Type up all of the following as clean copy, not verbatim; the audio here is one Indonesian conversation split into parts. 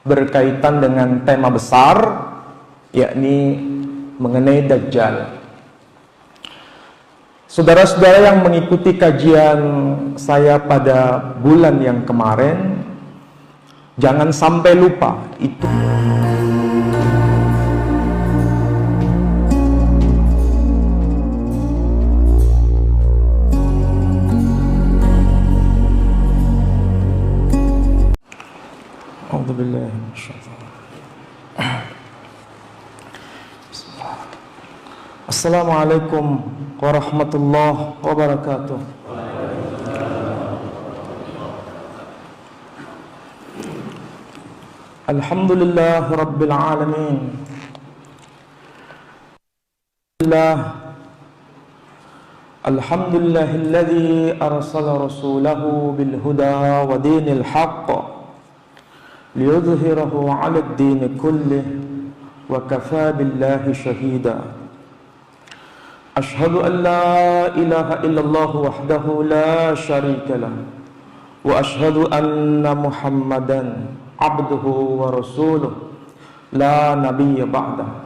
berkaitan dengan tema besar, yakni mengenai Dajjal. Saudara-saudara yang mengikuti kajian saya pada bulan yang kemarin, jangan sampai lupa itu. Assalamualaikum warahmatullahi wabarakatuh. Alhamdulillah rabbil alamin. Alhamdulillahilladzi arsala rasulahu bil huda wa dinil haqq liyudhhirahu 'ala ad-din kullih wa kafaa billahi shahida. Ashhadu an la ilaha illallah wahdahu la syarika lah wa ashhadu anna Muhammadan abduhu wa rasuluh la nabiyya ba'dah.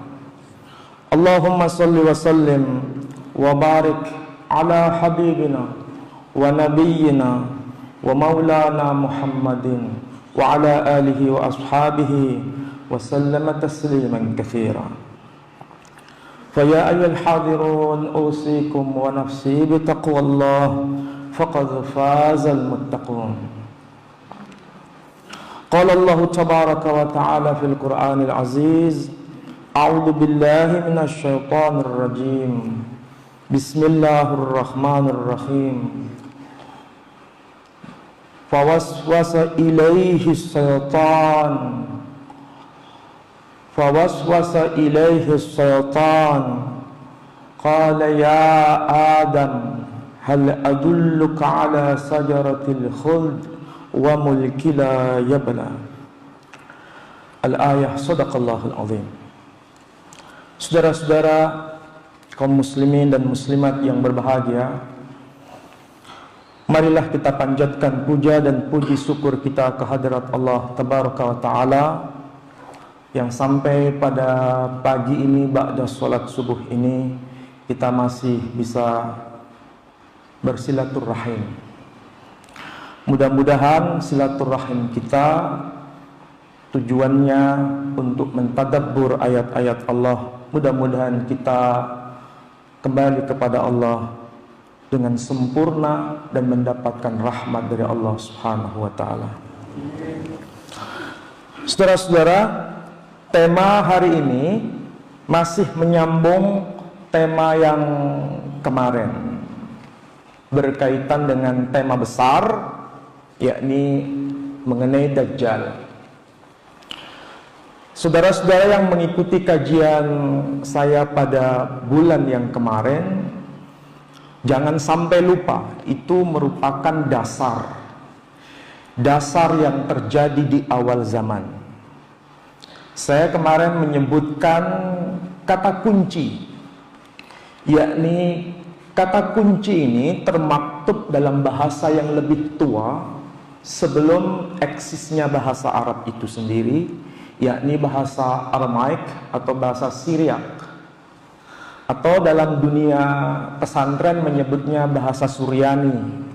Allahumma salli wa sallim wa barik ala habibina wa nabiyyina wa maulana Muhammadin wa ala alihi wa ashabihi wa sallama tasliman katsira. فيا أيها الحاضرون أوصيكم ونفسي بتقوى الله فقد فاز المتقون. قال الله تبارك وتعالى في القرآن العزيز: أعوذ بالله من الشيطان الرجيم بسم الله الرحمن الرحيم فوسوس إليه الشيطان قال يا آدم هل أدلك على شجرة الخلد وملك لا يبلى. Al-ayah. Sadaqallahul azim. Saudara-saudara kaum muslimin dan muslimat yang berbahagia, marilah kita panjatkan puja dan puji syukur kita kehadirat Allah Tabaraka wa Ta'ala yang sampai pada pagi ini ba'da sholat subuh ini kita masih bisa bersilaturahim. Mudah-mudahan silaturahim kita tujuannya untuk mentadabbur ayat-ayat Allah. Mudah-mudahan kita kembali kepada Allah dengan sempurna dan mendapatkan rahmat dari Allah Subhanahu wa Ta'ala. Saudara-saudara, tema hari ini masih menyambung tema yang kemarin, berkaitan dengan tema besar, yakni mengenai Dajjal. Saudara-saudara yang mengikuti kajian saya pada bulan yang kemarin, jangan sampai lupa itu merupakan dasar yang terjadi di awal zaman. Saya kemarin menyebutkan kata kunci, yakni kata kunci ini termaktub dalam bahasa yang lebih tua sebelum eksisnya bahasa Arab itu sendiri, yakni bahasa Aramaik atau bahasa Syriak, atau dalam dunia pesantren menyebutnya bahasa Suryani.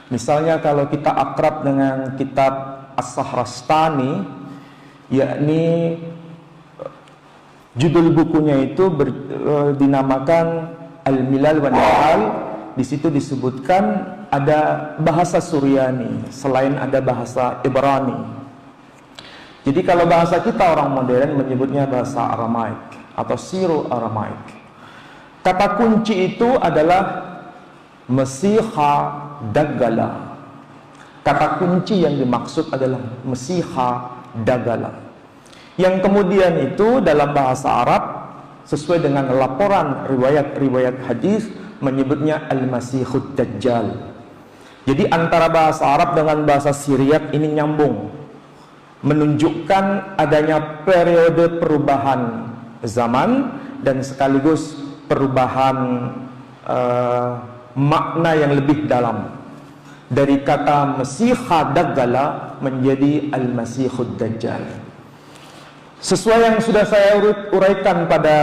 Misalnya kalau kita akrab dengan kitab As-Sahrastani, yakni judul bukunya itu dinamakan Al-Milal wa Nihal. Di situ disebutkan ada bahasa Suryani selain ada bahasa Ibrani. Jadi kalau bahasa kita orang modern menyebutnya bahasa Aramaik atau Syro-Aramaik. Kata kunci itu adalah Masiha Daggala. Kata kunci yang dimaksud adalah Masiha Daggala, yang kemudian itu dalam bahasa Arab sesuai dengan laporan riwayat-riwayat hadis menyebutnya Al-Masihud Dajjal. Jadi antara bahasa Arab dengan bahasa Syriak ini nyambung, menunjukkan adanya periode perubahan zaman dan sekaligus perubahan makna yang lebih dalam. dari kata Masiha Daggala menjadi Al-Masihud Dajjal. Sesuai yang sudah saya uraikan pada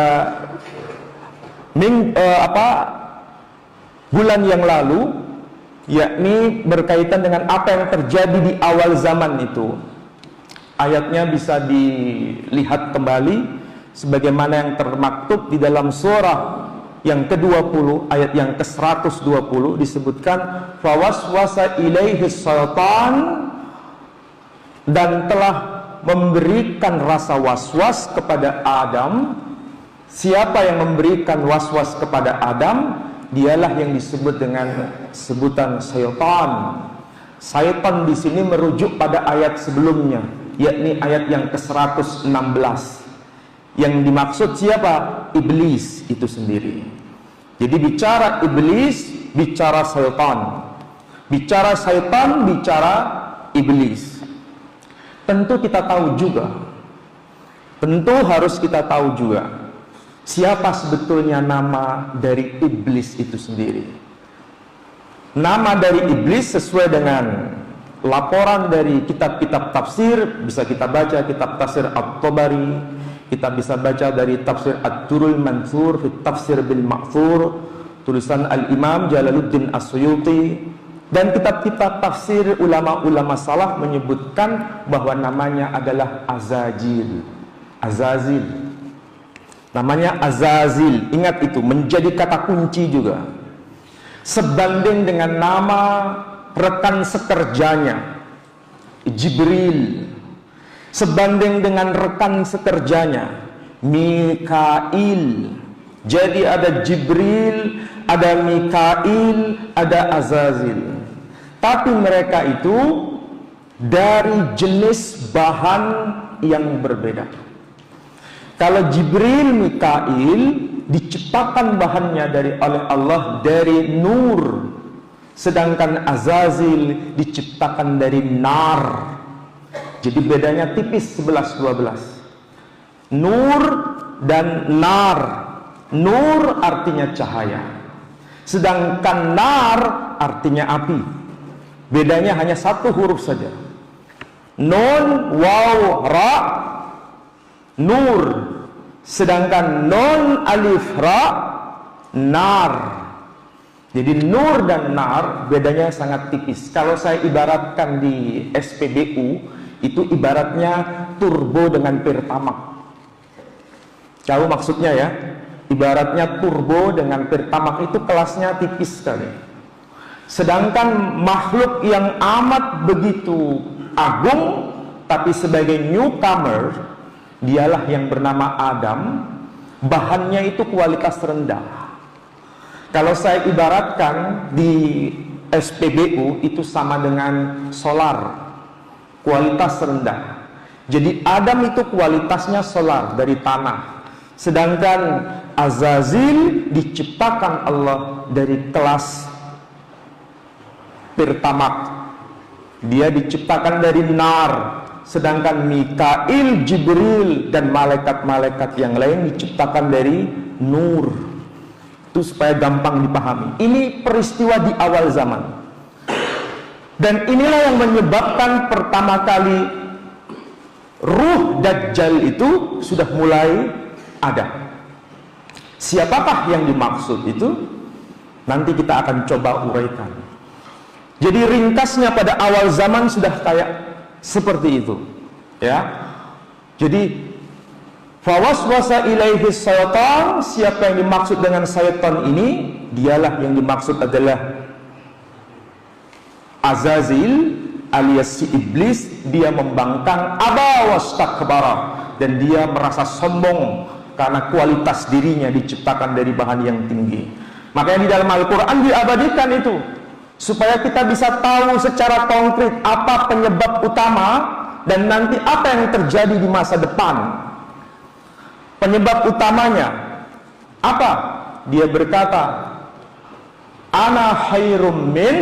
bulan yang lalu, yakni berkaitan dengan apa yang terjadi di awal zaman itu. Ayatnya bisa dilihat kembali sebagaimana yang termaktub di dalam surah yang ke-20 ayat yang ke-120 disebutkan fawaswasa ilaihi syaitan, dan telah memberikan rasa waswas kepada Adam. Siapa yang memberikan waswas kepada Adam? Dialah yang disebut dengan sebutan syaitan. Syaitan di sini merujuk pada ayat sebelumnya, yakni ayat yang ke-116. Yang dimaksud siapa? Iblis itu sendiri. Jadi bicara iblis, bicara syaitan. Bicara syaitan, bicara iblis. Tentu kita tahu juga, tentu harus kita tahu juga siapa sebetulnya nama dari iblis itu sendiri. Nama dari iblis sesuai dengan laporan dari kitab-kitab tafsir, bisa kita baca kitab tafsir At-Tabari, kita bisa baca dari tafsir Ad-Durrul Mansur fi Tafsir bil Ma'thur, tulisan Al-Imam Jalaluddin As-Suyuti, dan kitab-kitab tafsir ulama-ulama salaf menyebutkan bahwa namanya adalah Azazil. Azazil. Namanya Azazil. Ingat itu, menjadi kata kunci juga. Sebanding dengan nama rekan sekerjanya, Jibril. Sebanding dengan rekan sekerjanya, Mikail. Jadi ada Jibril, ada Mikail, ada Azazil. Tapi mereka itu dari jenis bahan yang berbeda. Kalau Jibril, Mikail diciptakan bahannya oleh Allah dari nur, sedangkan Azazil diciptakan dari nar. Jadi bedanya tipis 11-12. Nur dan nar. Nur artinya cahaya, sedangkan nar artinya api. Bedanya hanya satu huruf saja. Nun, waw, ra, nur. Sedangkan nun, alif, ra, nar. Jadi nur dan nar bedanya sangat tipis. Kalau saya ibaratkan di SPBU, itu ibaratnya turbo dengan Pertamax. Tahu maksudnya ya? Ibaratnya turbo dengan Pertamax itu kelasnya tipis sekali. Sedangkan makhluk yang amat begitu agung, tapi sebagai newcomer, dialah yang bernama Adam. Bahannya itu kualitas rendah. Kalau saya ibaratkan di SPBU itu sama dengan solar, kualitas rendah. Jadi Adam itu kualitasnya solar dari tanah. Sedangkan Azazil diciptakan Allah dari kelas Pertamax. Dia diciptakan dari nar. Sedangkan Mikail, Jibril, dan malaikat-malaikat yang lain diciptakan dari nur. Itu supaya gampang dipahami. Ini peristiwa di awal zaman. Dan inilah yang menyebabkan pertama kali ruh Dajjal itu sudah mulai ada. Siapakah yang dimaksud itu? Nanti kita akan coba uraikan. Jadi ringkasnya pada awal zaman sudah kayak seperti itu, ya. Jadi fawaswasa ilaihi syaitan, siapa yang dimaksud dengan syaitan ini? Dialah yang dimaksud adalah Azazil alias si iblis. Dia membangkang, aba wastakbara, dan dia merasa sombong karena kualitas dirinya diciptakan dari bahan yang tinggi. Makanya di dalam Al-Quran diabadikan itu, supaya kita bisa tahu secara konkret apa penyebab utama dan nanti apa yang terjadi di masa depan. Penyebab utamanya apa? Dia berkata, ana khairum min,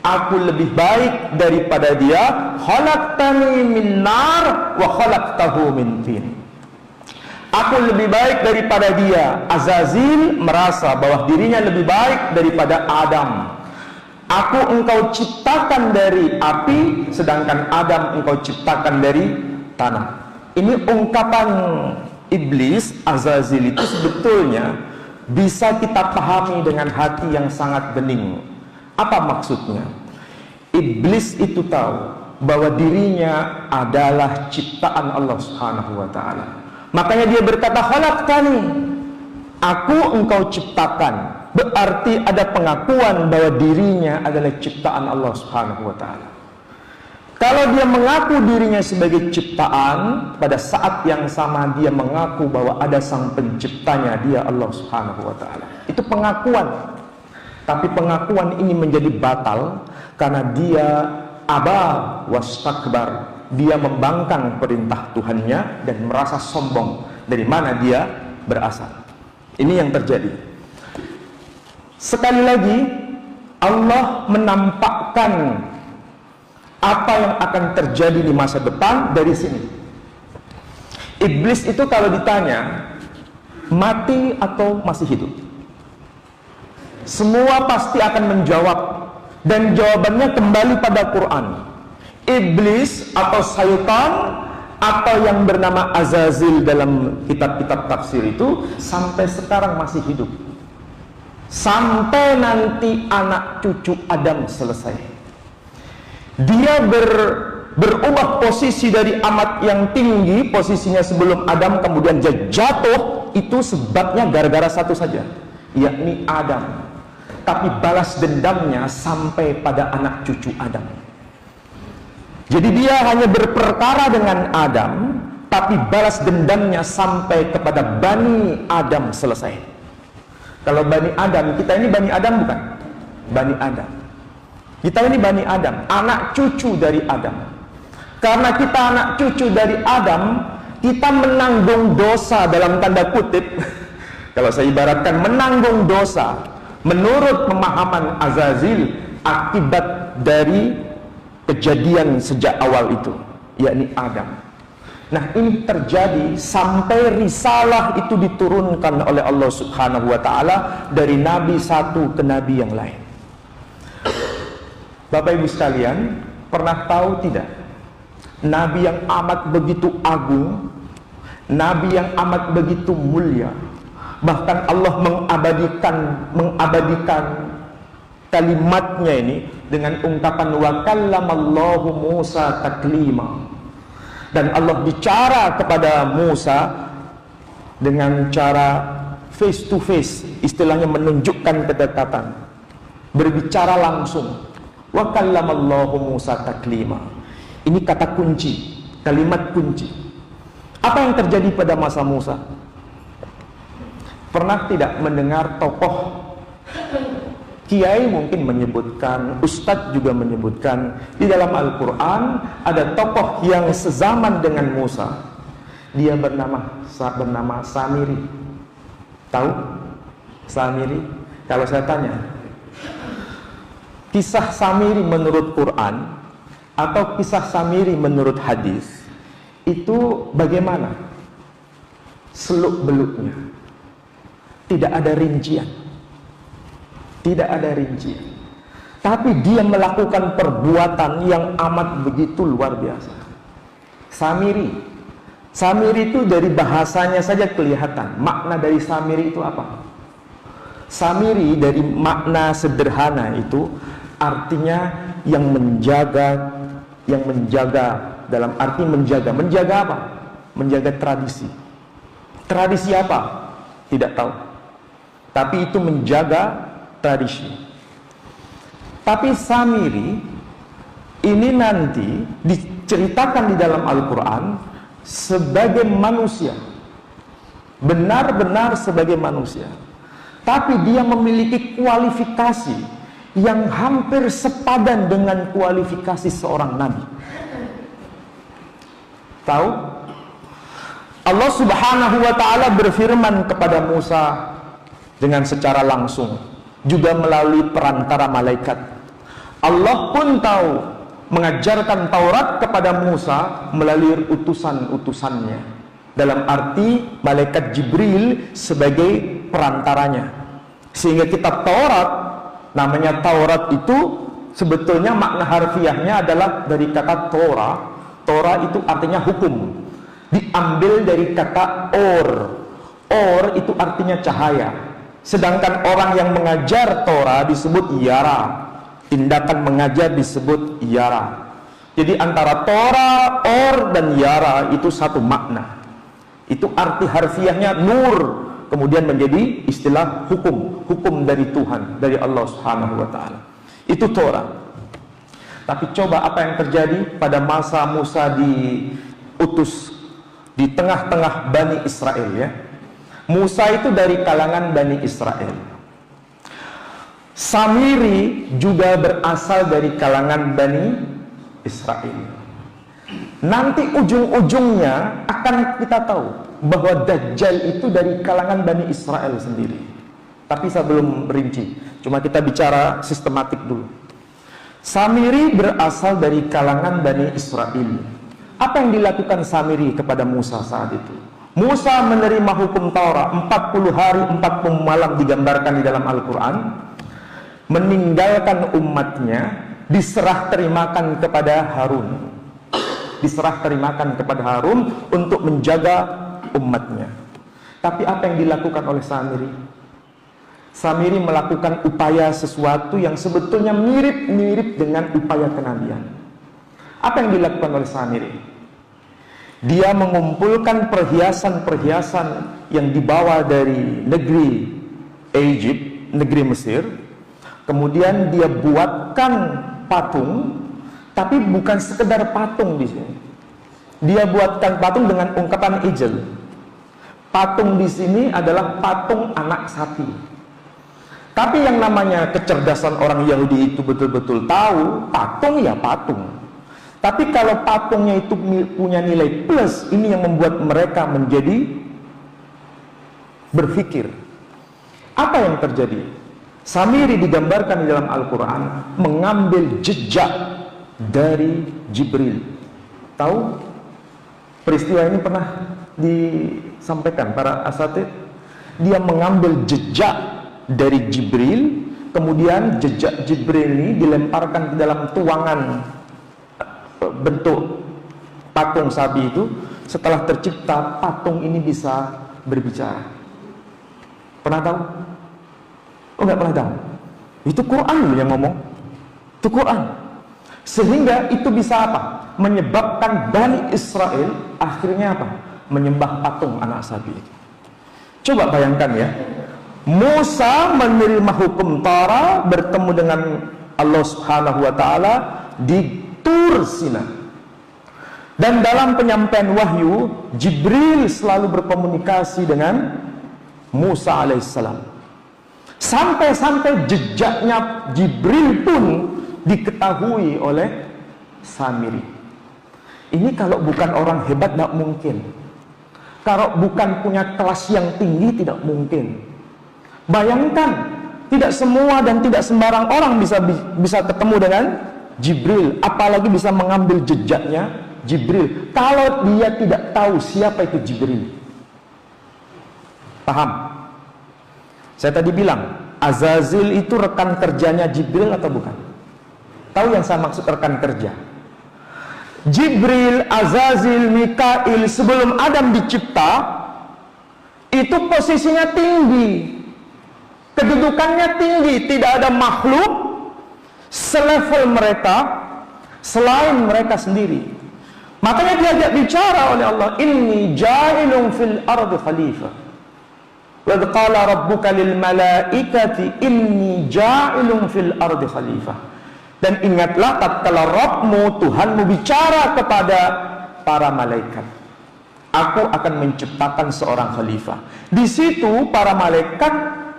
aku lebih baik daripada dia, khalaqtani min nar wa khalaqtahu min tin. Aku lebih baik daripada dia. Azazil merasa bahwa dirinya lebih baik daripada Adam. Aku engkau ciptakan dari api, sedangkan Adam engkau ciptakan dari tanah. Ini ungkapan iblis, Azazil itu sebetulnya bisa kita pahami dengan hati yang sangat bening. Apa maksudnya? Iblis itu tahu bahwa dirinya adalah ciptaan Allah Subhanahu wa taala. Makanya dia berkata, "Khalaqtani." Aku engkau ciptakan. Berarti ada pengakuan bahwa dirinya adalah ciptaan Allah Subhanahu wa taala. Kalau dia mengaku dirinya sebagai ciptaan, pada saat yang sama dia mengaku bahwa ada sang penciptanya, dia Allah Subhanahu wa taala. Itu pengakuan. Tapi pengakuan ini menjadi batal karena dia aba wastakbar. Dia membangkang perintah Tuhannya dan merasa sombong dari mana dia berasal. Ini yang terjadi. Sekali lagi Allah menampakkan apa yang akan terjadi di masa depan dari sini. Iblis itu kalau ditanya mati atau masih hidup, semua pasti akan menjawab, dan jawabannya kembali pada Quran. Iblis atau syaitan atau yang bernama Azazil dalam kitab-kitab tafsir itu sampai sekarang masih hidup, sampai nanti anak cucu Adam selesai. Dia berubah posisi dari amat yang tinggi, posisinya sebelum Adam, kemudian dia jatuh. Itu sebabnya gara-gara satu saja, yakni Adam. Tapi balas dendamnya sampai pada anak cucu Adam. Jadi dia hanya berperkara dengan Adam, tapi balas dendamnya sampai kepada Bani Adam selesai. Kalau Bani Adam, kita ini Bani Adam bukan? Bani Adam. Kita ini Bani Adam, anak cucu dari Adam. Karena kita anak cucu dari Adam, kita menanggung dosa dalam tanda kutip. Kalau saya ibaratkan, menanggung dosa menurut pemahaman Azazil akibat dari kejadian sejak awal itu, yakni Adam. Nah, ini terjadi sampai risalah itu diturunkan oleh Allah Subhanahu wa taala dari nabi satu ke nabi yang lain. Bapak Ibu sekalian, pernah tahu tidak? Nabi yang amat begitu agung, nabi yang amat begitu mulia, bahkan Allah mengabadikan kalimatnya ini dengan ungkapan wa kallamallahu Musa taklima. Dan Allah bicara kepada Musa dengan cara face to face, istilahnya menunjukkan kedekatan, berbicara langsung. Wa kallamallahu Musa taklima. Ini kata kunci, kalimat kunci. Apa yang terjadi pada masa Musa? Pernah tidak mendengar tokoh kiai mungkin menyebutkan, ustadz juga menyebutkan, di dalam Al-Quran ada tokoh yang sezaman dengan Musa. Dia bernama Samiri. Tahu Samiri? Kalau saya tanya, kisah Samiri menurut Quran atau kisah Samiri menurut hadis, itu bagaimana seluk-beluknya? Tidak ada rincian. Tidak ada rincian. Tapi dia melakukan perbuatan yang amat begitu luar biasa. Samiri itu dari bahasanya saja kelihatan. Makna dari Samiri itu apa? Samiri dari makna sederhana itu artinya yang menjaga dalam arti menjaga apa? Menjaga tradisi. Tradisi apa? Tidak tahu. Tapi itu menjaga tradisi. Tapi Samiri ini nanti diceritakan di dalam Al-Quran sebagai manusia, benar-benar sebagai manusia. Tapi dia memiliki kualifikasi yang hampir sepadan dengan kualifikasi seorang nabi. Tahu? Allah Subhanahu wa ta'ala berfirman kepada Musa dengan secara langsung, juga melalui perantara malaikat. Allah pun tahu, mengajarkan Taurat kepada Musa melalui utusan-utusannya, dalam arti malaikat Jibril sebagai perantaranya. Sehingga kitab Taurat Namanya Taurat itu sebetulnya makna harfiahnya adalah dari kata Torah. Torah itu artinya hukum, diambil dari kata or. Or itu artinya cahaya. Sedangkan orang yang mengajar Torah disebut yara. Tindakan mengajar disebut yara. Jadi antara Torah, or, dan yara itu satu makna. Itu arti harfiahnya nur, kemudian menjadi istilah hukum. Hukum dari Tuhan, dari Allah Subhanahu wa ta'ala. Itu Torah. Tapi coba apa yang terjadi pada masa Musa diutus di tengah-tengah Bani Israel, ya. Musa itu dari kalangan Bani Israel. Samiri juga berasal dari kalangan Bani Israel. Nanti ujung-ujungnya akan kita tahu bahwa Dajjal itu dari kalangan Bani Israel sendiri. Tapi saya belum rinci, cuma kita bicara sistematik dulu. Samiri berasal dari kalangan Bani Israel. Apa yang dilakukan Samiri kepada Musa saat itu? Musa menerima hukum Taurat 40 hari 40 malam digambarkan di dalam Al-Quran. Meninggalkan umatnya, diserah terimakan kepada Harun. Diserah terimakan kepada Harun untuk menjaga umatnya. Tapi apa yang dilakukan oleh Samiri? Samiri melakukan upaya sesuatu yang sebetulnya mirip-mirip dengan upaya kenabian. Apa yang dilakukan oleh Samiri? Dia mengumpulkan perhiasan-perhiasan yang dibawa dari negeri Egypt, negeri Mesir. Kemudian dia buatkan patung, tapi bukan sekedar patung di sini. Dia buatkan patung dengan ungkapan ijl. Patung di sini adalah patung anak sapi. Tapi yang namanya kecerdasan orang Yahudi itu betul-betul tahu, patung ya patung. Tapi kalau patungnya itu punya nilai plus, ini yang membuat mereka menjadi berpikir. Apa yang terjadi? Samiri digambarkan di dalam Al-Quran mengambil jejak dari Jibril. Tahu? Peristiwa ini pernah disampaikan para asatid. Dia mengambil jejak dari Jibril, kemudian jejak Jibril ini dilemparkan ke dalam tuangan bentuk patung sapi itu. Setelah tercipta, patung ini bisa berbicara. Pernah tahu? Oh, nggak pernah tahu? Itu Quran yang ngomong. Itu Quran. Sehingga itu bisa apa? Menyebabkan Bani Israel akhirnya apa? Menyembah patung anak sapi itu. Coba bayangkan ya, Musa menerima hukum Taurat, bertemu dengan Allah Subhanahu wa ta'ala di Tur Sina. Dan dalam penyampaian wahyu, Jibril selalu berkomunikasi dengan Musa alaihissalam. Sampai-sampai jejaknya Jibril pun diketahui oleh Samiri. Ini kalau bukan orang hebat tidak mungkin. Kalau bukan punya kelas yang tinggi tidak mungkin. Bayangkan, tidak semua dan tidak sembarang orang bisa ketemu dengan Jibril, apalagi bisa mengambil jejaknya Jibril kalau dia tidak tahu siapa itu Jibril. Paham? Saya tadi bilang Azazil itu rekan kerjanya Jibril atau bukan? Tahu yang saya maksud rekan kerja? Jibril, Azazil, Mikail sebelum Adam dicipta itu posisinya tinggi, kedudukannya tinggi. Tidak ada makhluk selevel mereka selain mereka sendiri. Makanya diajak bicara oleh Allah, inni ja'ilun fil ardi khalifah. Wa qala rabbuka lil malaikati inni ja'ilun fil ardi khalifah. Dan ingatlah tatkala Rabbmu, Tuhanmu bicara kepada para malaikat, aku akan menciptakan seorang khalifah. Di situ para malaikat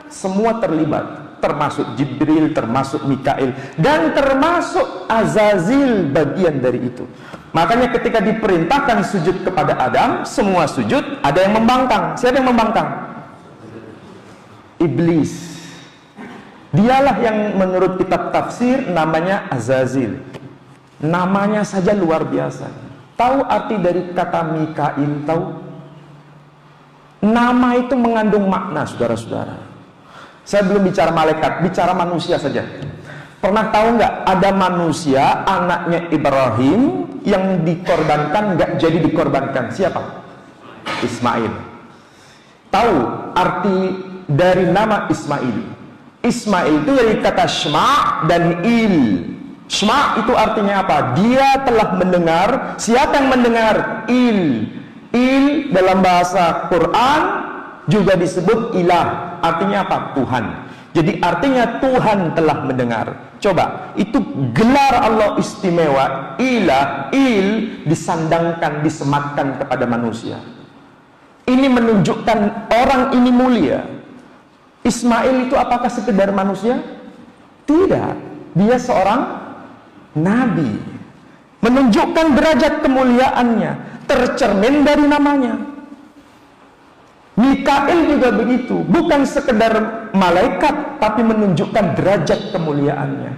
semua terlibat, termasuk Jibril, termasuk Mikail, dan termasuk Azazil bagian dari itu. Makanya ketika diperintahkan sujud kepada Adam, semua sujud, ada yang membangkang. Siapa yang membangkang? Iblis. Dialah yang menurut kitab tafsir namanya Azazil. Namanya saja luar biasa. Tahu arti dari kata Mikail? Tahu? Nama itu mengandung makna, saudara-saudara. Saya belum bicara malaikat, bicara manusia saja. Pernah tahu nggak ada manusia anaknya Ibrahim yang dikorbankan nggak jadi dikorbankan? Siapa? Ismail. Tahu arti dari nama Ismail? Ismail itu dari kata Shma dan Il. Shma itu artinya apa? Dia telah mendengar. Siapa yang mendengar? Il. Il dalam bahasa Quran juga disebut ilah. Artinya apa? Tuhan. Jadi artinya Tuhan telah mendengar. Coba, itu gelar Allah istimewa. Ilah, il, disandangkan, disematkan kepada manusia. Ini menunjukkan orang ini mulia. Ismail itu apakah sekedar manusia? Tidak. Dia seorang nabi, menunjukkan derajat kemuliaannya, tercermin dari namanya. Mikail juga begitu, bukan sekedar malaikat, tapi menunjukkan derajat kemuliaannya.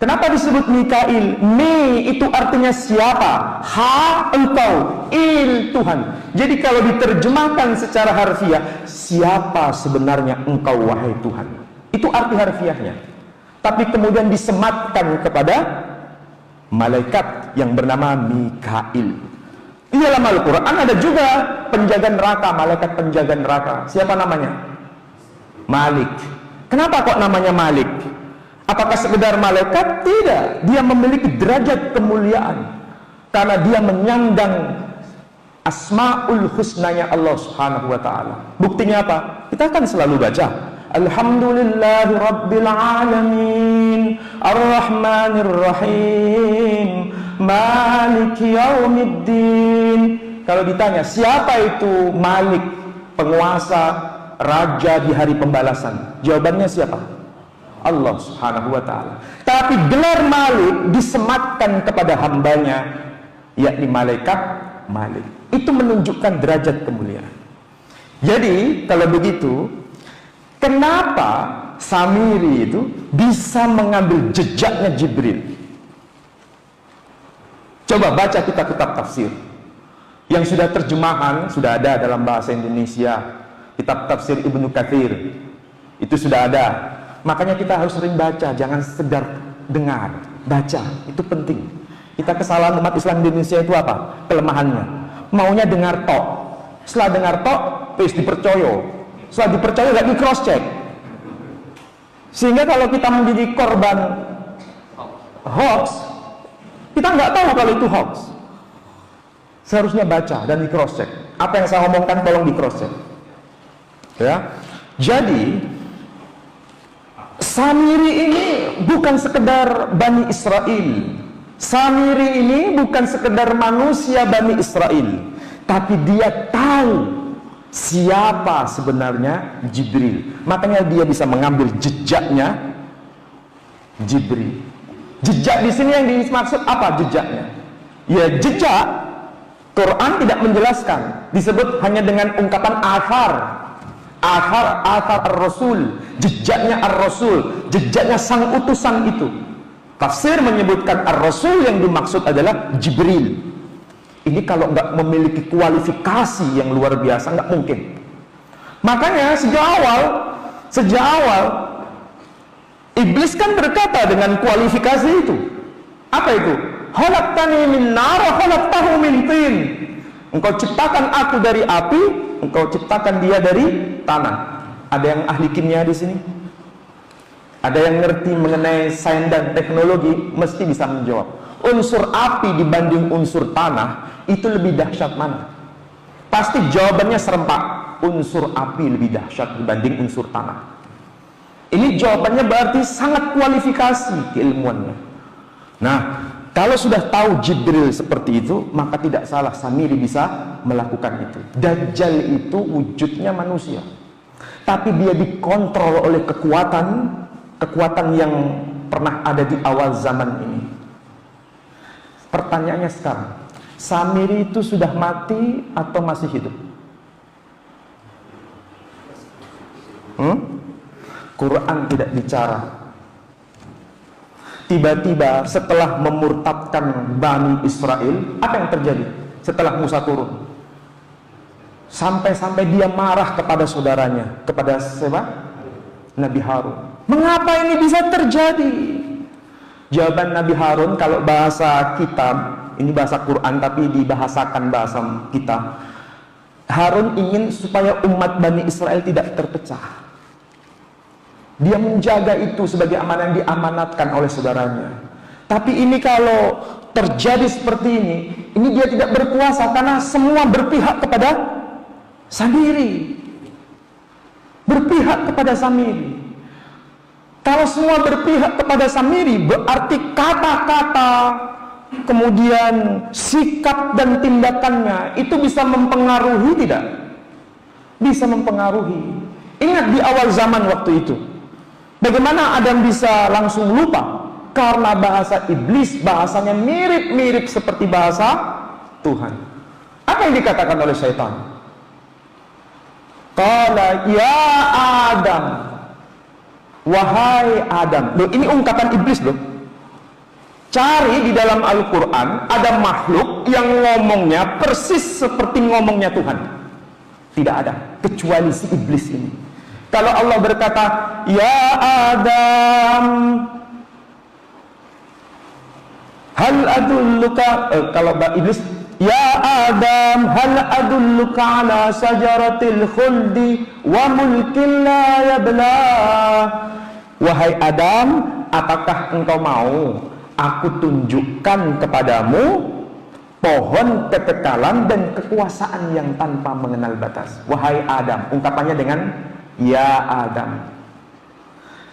Kenapa disebut Mikail? Mi itu artinya siapa, ha engkau, il Tuhan. Jadi kalau diterjemahkan secara harfiah, siapa sebenarnya engkau wahai Tuhan, itu arti harfiahnya. Tapi kemudian disematkan kepada malaikat yang bernama Mikail. Di dalam Al-Quran ada juga penjaga neraka, malaikat penjaga neraka. Siapa namanya? Malik. Kenapa kok namanya Malik? Apakah sekedar malaikat? Tidak. Dia memiliki derajat kemuliaan karena dia menyandang Asmaul Husnanya Allah Subhanahu wa Ta'ala. Buktinya apa? Kita kan selalu baca Alhamdulillahi Rabbil Alamin Ar-Rahmanir Rahim Maliki Yaumiddin. Kalau ditanya siapa itu Malik, penguasa, raja di hari pembalasan, jawabannya siapa? Allah Subhanahu wa Ta'ala. Tapi gelar Malik disematkan kepada hambanya, yakni malaikat Malik. Itu menunjukkan derajat kemuliaan. Jadi kalau begitu, kenapa Samiri itu bisa mengambil jejaknya Jibril? Coba baca kitab-kitab tafsir yang sudah terjemahan, sudah ada dalam bahasa Indonesia. Kitab tafsir Ibnu Katsir itu sudah ada. Makanya kita harus sering baca, jangan sekedar dengar. Baca, itu penting. Kita kesalahan umat Islam di Indonesia itu apa? Kelemahannya. Maunya dengar tok. Setelah dengar tok, terus dipercaya. Setelah dipercaya nggak di cross check. Sehingga kalau kita menjadi korban hoax, kita nggak tahu kalau itu hoax. Seharusnya baca dan di cross check. Apa yang saya omongkan tolong di cross check. Ya. Jadi Samiri ini bukan sekedar Bani Israel. Samiri ini bukan sekedar manusia Bani Israel, tapi dia tahu siapa sebenarnya Jibril. Makanya dia bisa mengambil jejaknya Jibril. Jejak di sini yang dimaksud apa jejaknya? Ya jejak, Quran tidak menjelaskan, disebut hanya dengan ungkapan athar. Athar ar-Rasul, jejaknya ar-Rasul, jejaknya sang utusan itu. Tafsir menyebutkan ar-Rasul yang dimaksud adalah Jibril. Ini kalau nggak memiliki kualifikasi yang luar biasa nggak mungkin. Makanya sejak awal iblis kan berkata dengan kualifikasi itu. Apa itu? Khalaqtani min nar wa khalaqtahu min tin. Engkau ciptakan aku dari api, engkau ciptakan dia dari tanah. Ada yang ahli kimia di sini? Ada yang ngerti mengenai sains dan teknologi? Mesti bisa menjawab. Unsur api dibanding unsur tanah itu lebih dahsyat mana? Pasti jawabannya serempak. Unsur api lebih dahsyat dibanding unsur tanah. Ini jawabannya berarti sangat kualifikasi keilmuannya. Nah, kalau sudah tahu Jibril seperti itu, maka tidak salah Samiri bisa melakukan itu. Dajjal itu wujudnya manusia, tapi dia dikontrol oleh kekuatan yang pernah ada di awal zaman ini. Pertanyaannya sekarang, Samiri itu sudah mati atau masih hidup? Quran tidak bicara. Tiba-tiba setelah memurtadkan Bani Israel, apa yang terjadi setelah Musa turun? Sampai-sampai dia marah kepada saudaranya, kepada siapa? Nabi Harun. Mengapa ini bisa terjadi? Jawaban Nabi Harun, kalau bahasa kitab, ini bahasa Quran tapi dibahasakan bahasa kita. Harun ingin supaya umat Bani Israel tidak terpecah. Dia menjaga itu sebagai amanah yang diamanatkan oleh saudaranya. Tapi ini kalau terjadi seperti ini dia tidak berkuasa karena semua berpihak kepada Samiri. Berpihak kepada Samiri. Kalau semua berpihak kepada Samiri, berarti kata-kata, kemudian sikap dan tindakannya itu bisa mempengaruhi tidak? Bisa mempengaruhi. Ingat di awal zaman waktu itu, bagaimana Adam bisa langsung lupa? Karena bahasa iblis, bahasanya mirip-mirip seperti bahasa Tuhan. Apa yang dikatakan oleh syaitan? Qala ya Adam, wahai Adam. Loh, ini ungkapan iblis loh. Cari di dalam Al-Quran ada makhluk yang ngomongnya persis seperti ngomongnya Tuhan. Tidak ada, kecuali si iblis ini. Kalau Allah berkata, ya Adam, hal adulluka, kalau iblis, ya Adam, hal adulluka ala sajaratil khuldi wa mulkin la yabla. Wahai Adam, apakah engkau mau aku tunjukkan kepadamu pohon kekekalan dan kekuasaan yang tanpa mengenal batas? Wahai Adam, ungkapannya dengan ya Adam.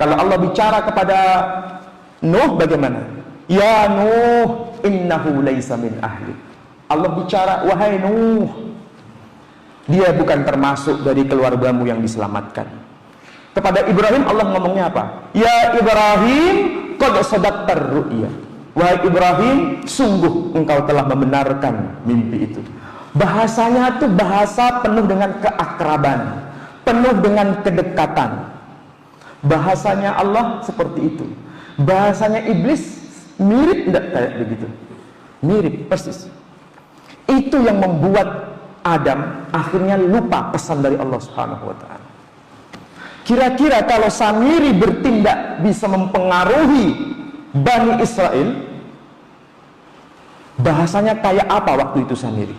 Kalau Allah bicara kepada Nuh bagaimana? Ya Nuh, innahu laisa min ahli. Allah bicara, wahai Nuh, dia bukan termasuk dari keluargamu yang diselamatkan. Kepada Ibrahim Allah ngomongnya apa? Ya Ibrahim, qad sadaqtar ru'ya. Wahai Ibrahim, sungguh engkau telah membenarkan mimpi itu. Bahasanya itu bahasa penuh dengan keakraban, penuh dengan kedekatan. Bahasanya Allah seperti itu. Bahasanya iblis mirip tidak kayak begitu? Mirip persis. Itu yang membuat Adam akhirnya lupa pesan dari Allah Subhanahu wa taala. Kira-kira kalau Samiri bertindak bisa mempengaruhi Bani Israel, bahasanya kayak apa waktu itu Samiri?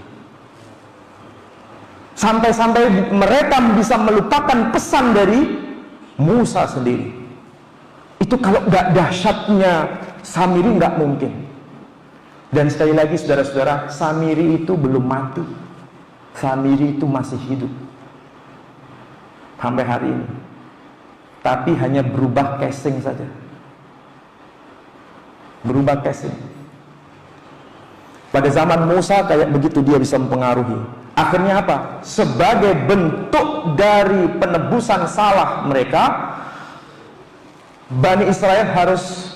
Sampai-sampai mereka bisa melupakan pesan dari Musa sendiri. Itu kalau nggak dahsyatnya Samiri nggak mungkin. Dan sekali lagi saudara-saudara, Samiri itu belum mati. Samiri itu masih hidup sampai hari ini. Tapi hanya berubah casing saja. Berubah casing. Pada zaman Musa kayak begitu dia bisa mempengaruhi. Akhirnya apa? Sebagai bentuk dari penebusan salah mereka, Bani Israel harus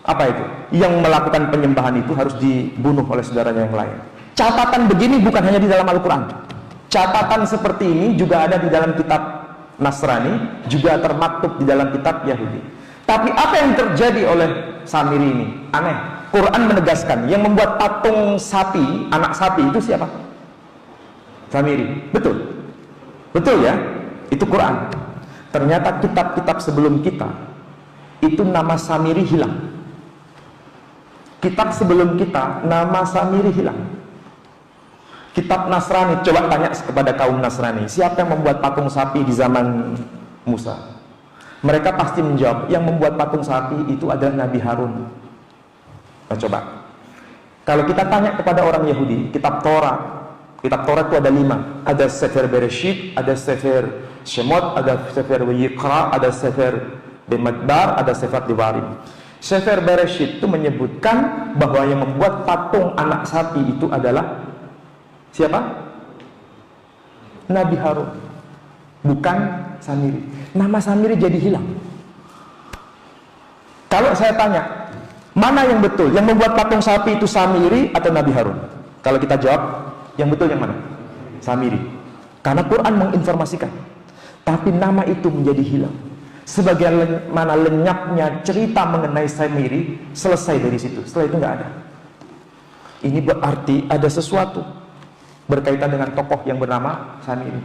apa itu? Yang melakukan penyembahan itu harus dibunuh oleh saudaranya yang lain. Catatan begini bukan hanya di dalam Al-Quran. Catatan seperti ini juga ada di dalam kitab Nasrani, juga termaktub di dalam kitab Yahudi. Tapi apa yang terjadi oleh Samiri ini? Aneh. Quran menegaskan yang membuat patung sapi, anak sapi itu siapa? Samiri. Betul. Betul ya? Itu Quran. Ternyata kitab-kitab sebelum kita itu nama Samiri hilang. Kitab sebelum kita nama Samiri hilang. Kitab Nasrani, coba tanya kepada kaum Nasrani, siapa yang membuat patung sapi di zaman Musa? Mereka pasti menjawab, yang membuat patung sapi itu adalah Nabi Harun. Nah, coba, kalau kita tanya kepada orang Yahudi, kitab Torah itu ada 5. Ada Sefer Bereshit, ada Sefer Shemot, ada Sefer Yikra, ada Sefer Bemidbar, ada Sefer Devarim. Sefer Bereshit itu menyebutkan bahwa yang membuat patung anak sapi itu adalah siapa? Nabi Harun, bukan Samiri. Nama Samiri jadi hilang. Kalau saya tanya, mana yang betul? Yang membuat patung sapi itu Samiri atau Nabi Harun? Kalau kita jawab, yang betul yang mana? Samiri. Karena Quran menginformasikan. Tapi nama itu menjadi hilang. Sebagaimana lenyapnya cerita mengenai Samiri, selesai dari situ. Setelah itu nggak ada. Ini berarti ada sesuatu berkaitan dengan tokoh yang bernama Samiri.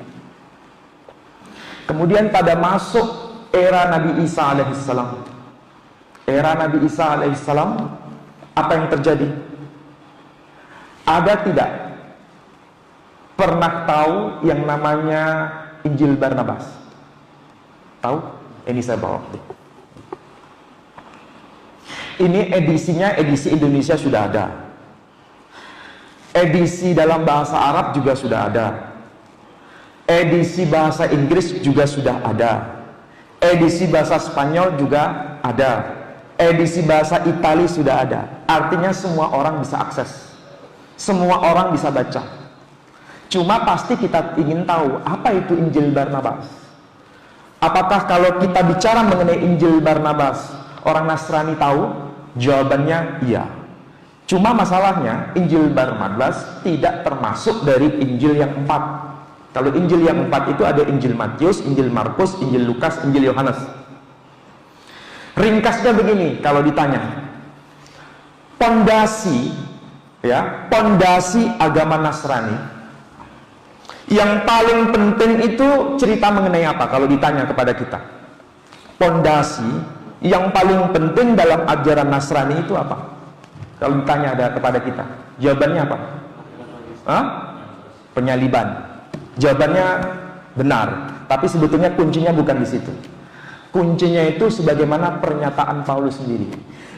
Kemudian pada masuk era Nabi Isa alaihissalam. Era Nabi Isa alaihissalam, apa yang terjadi? Ada tidak pernah tahu yang namanya Injil Barnabas? Tahu? Ini saya bawa. Ini edisinya, edisi Indonesia sudah ada. Edisi dalam bahasa Arab juga sudah ada. Edisi bahasa Inggris juga sudah ada. Edisi bahasa Spanyol juga ada. Edisi bahasa Itali sudah ada. Artinya semua orang bisa akses. Semua orang bisa baca. Cuma pasti kita ingin tahu apa itu Injil Barnabas. Apakah kalau kita bicara mengenai Injil Barnabas, orang Nasrani tahu? Jawabannya iya. Cuma masalahnya Injil Barnabas tidak termasuk dari Injil yang 4. Kalau Injil yang 4 itu ada Injil Matius, Injil Markus, Injil Lukas, Injil Yohanes. Ringkasnya begini, kalau ditanya, pondasi agama Nasrani yang paling penting itu cerita mengenai apa? Kalau ditanya kepada kita, pondasi yang paling penting dalam ajaran Nasrani itu apa? Kalau ditanya ada kepada kita, jawabannya apa? Penyaliban. Jawabannya benar, tapi sebetulnya kuncinya bukan di situ. Kuncinya itu sebagaimana pernyataan Paulus sendiri.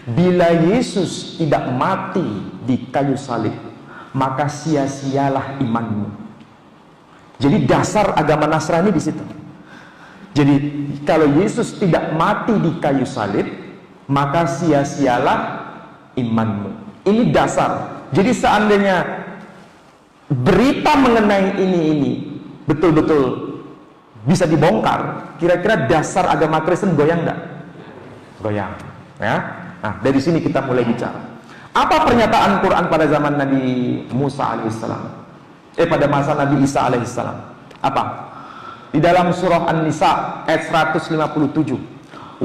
Bila Yesus tidak mati di kayu salib, maka sia-sialah imanmu. Jadi dasar agama Nasrani di situ. Jadi kalau Yesus tidak mati di kayu salib, maka sia-sialah imanmu. Ini dasar. Jadi seandainya berita mengenai ini betul-betul bisa dibongkar, kira-kira dasar agama Kristen goyang nggak? Goyang, ya. Nah, dari sini kita mulai bicara. Apa pernyataan Quran pada zaman Nabi Musa alaihissalam? Pada masa Nabi Isa alaihissalam. Apa? Di dalam surah An-Nisa ayat 157.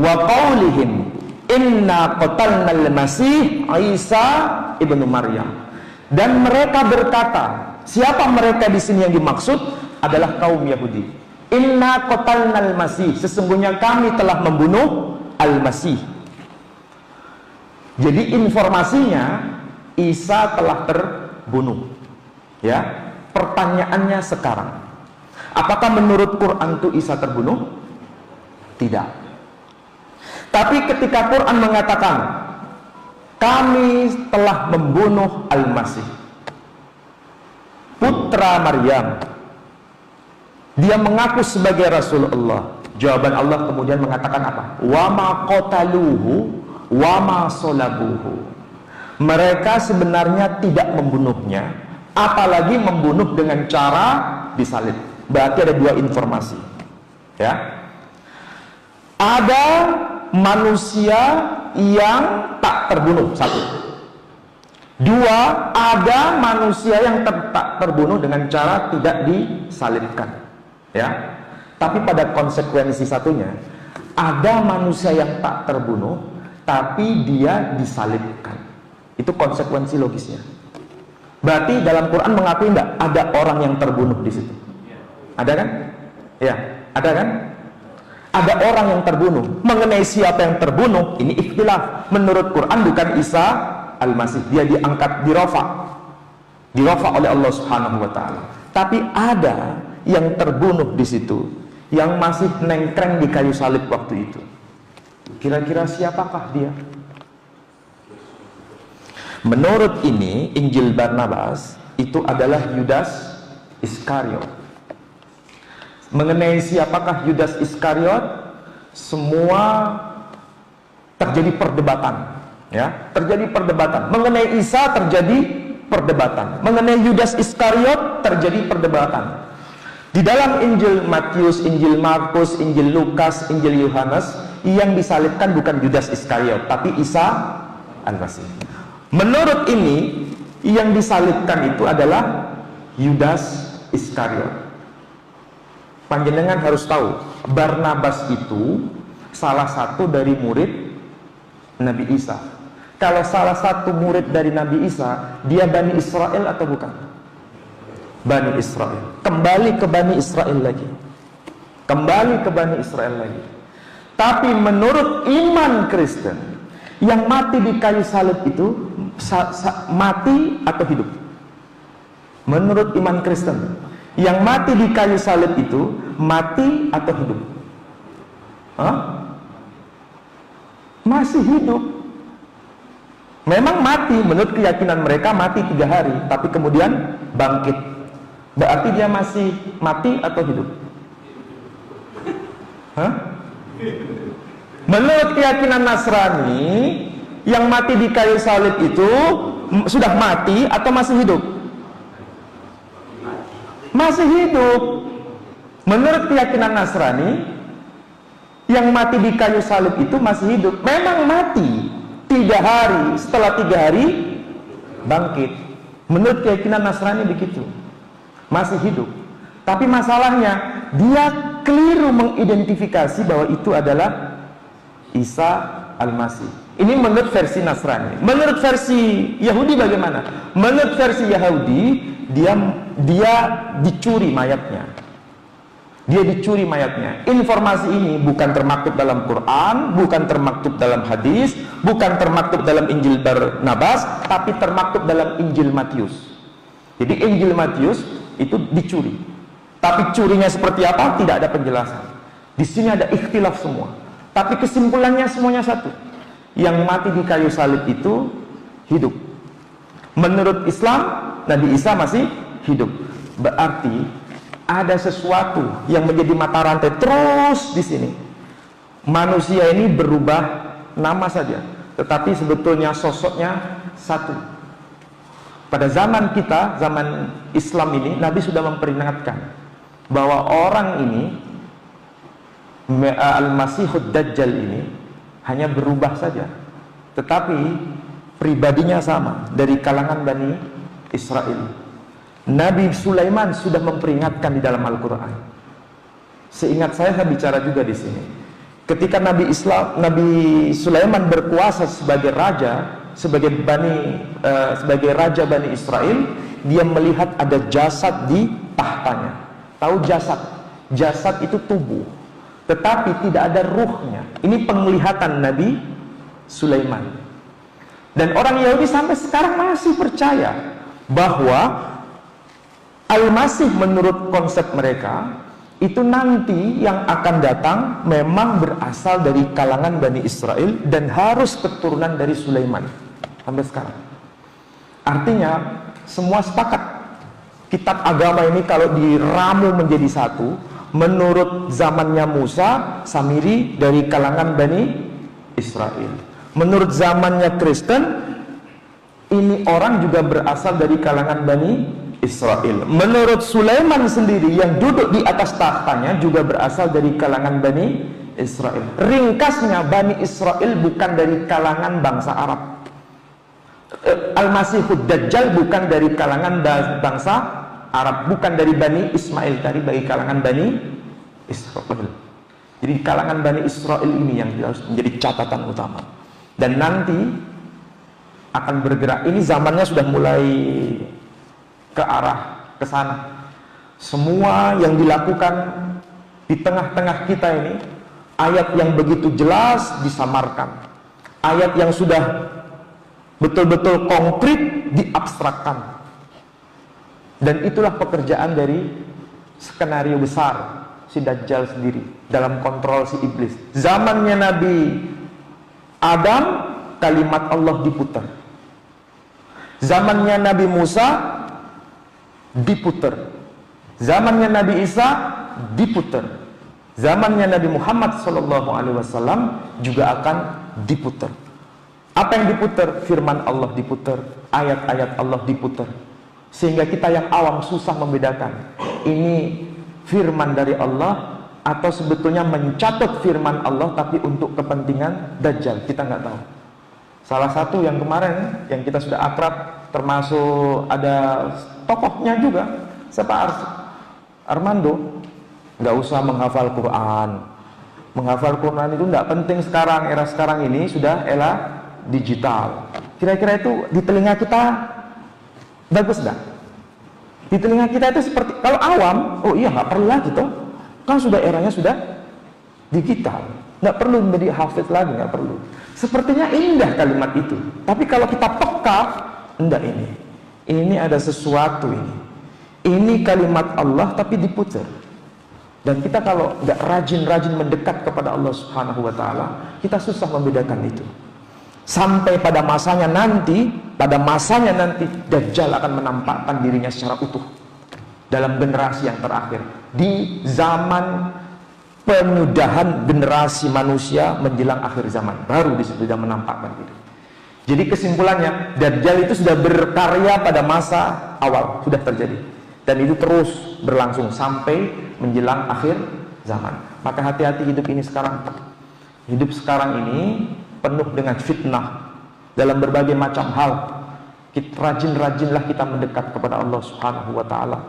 Wa qaulihim inna qatalnal masih Isa ibnu Maryam. Dan mereka berkata, siapa mereka di sini yang dimaksud? Adalah kaum Yahudi. Inna qatalnal masih, sesungguhnya kami telah membunuh Al-Masih. Jadi informasinya Isa telah terbunuh. Ya. Pertanyaannya sekarang, apakah menurut Quran itu Isa terbunuh? Tidak. Tapi ketika Quran mengatakan kami telah membunuh Al-Masih, putra Maryam, dia mengaku sebagai Rasulullah. Jawaban Allah kemudian mengatakan apa? Wa ma qataluhu wa ma salabuhu. Mereka sebenarnya tidak membunuhnya, apalagi membunuh dengan cara disalib. Berarti ada dua informasi. Ya. Ada manusia yang tak terbunuh, satu. Dua, ada manusia yang tak terbunuh dengan cara tidak disalibkan. Ya. Tapi pada konsekuensi satunya, ada manusia yang tak terbunuh tapi dia disalibkan. Itu konsekuensi logisnya. Berarti dalam Quran mengakui enggak ada orang yang terbunuh di situ? Ada kan? Ya, ada kan? Ada orang yang terbunuh. Mengenai siapa yang terbunuh, ini ikhtilaf. Menurut Quran bukan Isa Al-Masih, dia diangkat dirafa oleh Allah Subhanahu wa taala. Tapi ada yang terbunuh di situ, yang masih nengkreng di kayu salib waktu itu. Kira-kira siapakah dia? Menurut ini, Injil Barnabas itu adalah Yudas Iskariot. Mengenai siapakah Yudas Iskariot, semua terjadi perdebatan. Ya, terjadi perdebatan. Mengenai Isa terjadi perdebatan. Mengenai Yudas Iskariot terjadi perdebatan. Di dalam Injil Matius, Injil Markus, Injil Lukas, Injil Yohanes, yang disalibkan bukan Yudas Iskariot, tapi Isa Al-Masih. Menurut ini, yang disalibkan itu adalah Yudas Iskariot. Panjenengan harus tahu, Barnabas itu salah satu dari murid Nabi Isa. Kalau salah satu murid dari Nabi Isa, dia Bani Israel atau bukan? Bani Israel. Kembali ke Bani Israel lagi. Kembali ke Bani Israel lagi. Tapi menurut iman Kristen, yang mati di kayu salib itu mati atau hidup? Menurut iman Kristen, yang mati di kayu salib itu mati atau hidup? Hah? Masih hidup. Memang mati, menurut keyakinan mereka mati 3 hari, tapi kemudian bangkit. Berarti dia masih mati atau hidup? Hah? Menurut keyakinan Nasrani, yang mati di kayu salib itu sudah mati atau masih hidup? Masih hidup. Menurut keyakinan Nasrani, yang mati di kayu salib itu masih hidup. Memang mati 3 hari, setelah 3 hari bangkit. Menurut keyakinan Nasrani begitu. Masih hidup. Tapi masalahnya, dia keliru mengidentifikasi bahwa itu adalah Isa Al-Masih. Ini menurut versi Nasrani. Menurut versi Yahudi bagaimana? Menurut versi Yahudi, dia dicuri mayatnya. Dia dicuri mayatnya. Informasi ini bukan termaktub dalam Quran, bukan termaktub dalam hadis, bukan termaktub dalam Injil Barnabas, tapi termaktub dalam Injil Matius. Jadi Injil Matius itu dicuri. Tapi curinya seperti apa? Tidak ada penjelasan. Di sini ada ikhtilaf semua. Tapi kesimpulannya semuanya satu. Yang mati di kayu salib itu hidup. Menurut Islam, Nabi Isa masih hidup. Berarti ada sesuatu yang menjadi mata rantai terus di sini. Manusia ini berubah nama saja, tetapi sebetulnya sosoknya satu. Pada zaman kita, zaman Islam ini, Nabi sudah memperingatkan bahwa orang ini, Al-Masihud Dajjal ini, hanya berubah saja, tetapi pribadinya sama, dari kalangan Bani Israel. Nabi Sulaiman sudah memperingatkan di dalam Al-Quran. Seingat saya bicara juga di sini. Ketika Nabi Sulaiman berkuasa sebagai raja, sebagai raja Bani Israel, dia melihat ada jasad di tahtanya. Tahu jasad? Jasad itu tubuh, tetapi tidak ada ruhnya. Ini penglihatan Nabi Sulaiman. Dan orang Yahudi sampai sekarang masih percaya bahwa Al-Masih menurut konsep mereka itu nanti yang akan datang memang berasal dari kalangan Bani Israel dan harus keturunan dari Sulaiman. Sampai sekarang artinya semua sepakat kitab agama ini kalau diramu menjadi satu. Menurut zamannya Musa, Samiri dari kalangan Bani Israel. Menurut zamannya Kristen, ini orang juga berasal dari kalangan Bani Israel. Menurut Sulaiman sendiri yang duduk di atas tahtanya juga berasal dari kalangan Bani Israel. Ringkasnya, Bani Israel bukan dari kalangan bangsa Arab. Al-Masihud Dajjal bukan dari kalangan bangsa Arab, bukan dari Bani Ismail, dari kalangan Bani Israel. Jadi kalangan Bani Israel ini yang harus menjadi catatan utama. Dan nanti akan bergerak. Ini zamannya sudah mulai ke arah ke sana. Semua yang dilakukan di tengah-tengah kita ini, ayat yang begitu jelas disamarkan, ayat yang sudah betul-betul konkret diabstrakkan. Dan itulah pekerjaan dari skenario besar si Dajjal sendiri dalam kontrol si iblis. Zamannya Nabi Adam, kalimat Allah diputar. Zamannya Nabi Musa diputar. Zamannya Nabi Isa diputar. Zamannya Nabi Muhammad SAW juga akan diputar. Apa yang diputar? Firman Allah diputar, ayat-ayat Allah diputar. Sehingga kita yang awam susah membedakan ini firman dari Allah atau sebetulnya mencatat firman Allah tapi untuk kepentingan Dajjal. Kita nggak tahu. Salah satu yang kemarin yang kita sudah akrab, termasuk ada tokohnya juga, siapa? Armando. Nggak usah menghafal Quran. Menghafal Quran itu nggak penting sekarang, era sekarang ini sudah era digital. Kira-kira itu di telinga kita bagus nggak? Di telinga kita itu seperti, kalau awam, oh iya nggak perlu lagi toh, kan sudah eranya sudah digital. Nggak perlu menjadi hafid lagi, nggak perlu. Sepertinya indah kalimat itu, tapi kalau kita peka, enggak, ini ada sesuatu ini. Ini kalimat Allah tapi diputar. Dan kita kalau nggak rajin-rajin mendekat kepada Allah Subhanahu wa Ta'ala, kita susah membedakan itu. Sampai pada masanya nanti, Dajjal akan menampakkan dirinya secara utuh dalam generasi yang terakhir, di zaman penyudahan generasi manusia menjelang akhir zaman, baru di situ dia menampakkan diri. Jadi kesimpulannya, Dajjal itu sudah berkarya pada masa awal, sudah terjadi, dan itu terus berlangsung sampai menjelang akhir zaman. Maka hati-hati hidup ini sekarang. Hidup sekarang ini penuh dengan fitnah dalam berbagai macam hal. Rajin-rajinlah kita mendekat kepada Allah Subhanahu wa Ta'ala.